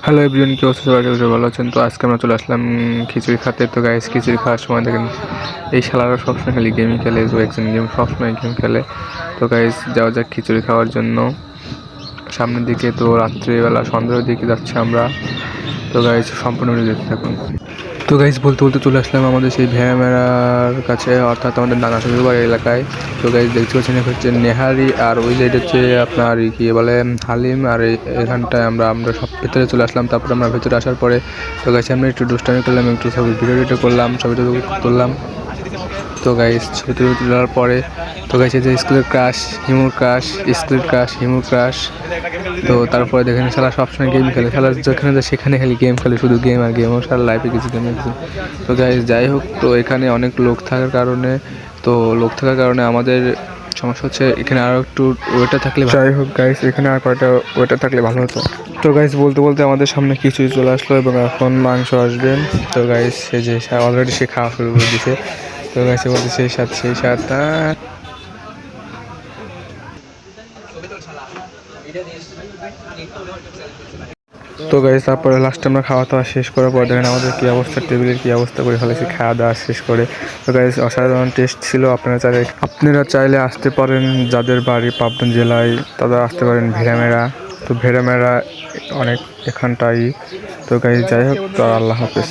Hello everyone, কি অবস্থা? সবাই ভালো আছেন? তো আজকে আমরা চলে আসলাম খিচুড়ি খাতে। তো গাইস, খিচুড়ি খাওয়ার সময় দেখেন এই শালারা সবসময় খালি গেমই খেলে, একজন গেম সবসময় গেম খেলে। তো গাইস, যাওয়া যাক খিচুড়ি খাওয়ার জন্য সামনের দিকে। তো রাত্রিবেলা সন্ধ্যার দিকে যাচ্ছি আমরা। তো গাইস, সম্পূর্ণ দেখতে থাকুন। তো গাইস, বলতে বলতে চলে আসলাম আমাদের সেই ভ্যামেরার কাছে, অর্থাৎ আমাদের নানা শ্বশুরবাড়ি এলাকায়। তো গাইস, দেখতে পাচ্ছেন হচ্ছে নেহারি, আর ওই সাইড হচ্ছে আপনার কি বলে হালিম। আর এখানটায় আমরা সব ভেতরে চলে আসলাম। তারপরে আমরা ভেতরে আসার পরে তো গাইস আমরা একটু দুষ্টামি করলাম, একটু ছবি ভিডিও করলাম, ছবি তুললাম। তো গাইস, ছবি তোলার পরে তো গাইস এই যে স্কুলের ক্রাশ, হিমুর ক্রাশ। তো তারপরে দেখেন শালা সবসময় গেম খেলে, শালা যেখানে যায় সেখানে খালি গেম খেলে, শুধু গেম আর গেম, ও শালা লাইফে কিছু গেম খেলছে। তো গাইস, যাই হোক, তো এখানে অনেক লোক থাকার কারণে আমাদের সমস্যা হচ্ছে এখানে আরও একটু ওয়েটার থাকলে, যাই হোক গাইস, এখানে আর কয়েকটা ওয়েটার থাকলে ভালো হতো। তো গাইস, বলতে বলতে আমাদের সামনে কিছুই চলে আসলো এবং এখন মাংস আসবেন। তো গাইস, সে যে অলরেডি সে খাওয়া শুরু করে দিছে। তো গাইস বলতে সেই সাত তো গাইস, তারপরে লাস্টে আমরা খাওয়া দাওয়া শেষ করার পর দেখেন আমাদের কী অবস্থা, টেবিলের কী অবস্থা করে ফেলেছি খাওয়া দাওয়া শেষ করে। তো গাইস, অসাধারণ টেস্ট ছিল। আপনারা চাইলে আসতে পারেন, যাদের বাড়ি পাবনা জেলায় তারা আসতে পারেন ভেড়ামেরা। তো ভেড়ামেরা অনেক এখানটাই। তো গাইস, যাই হোক, তো আল্লাহ হাফেজ।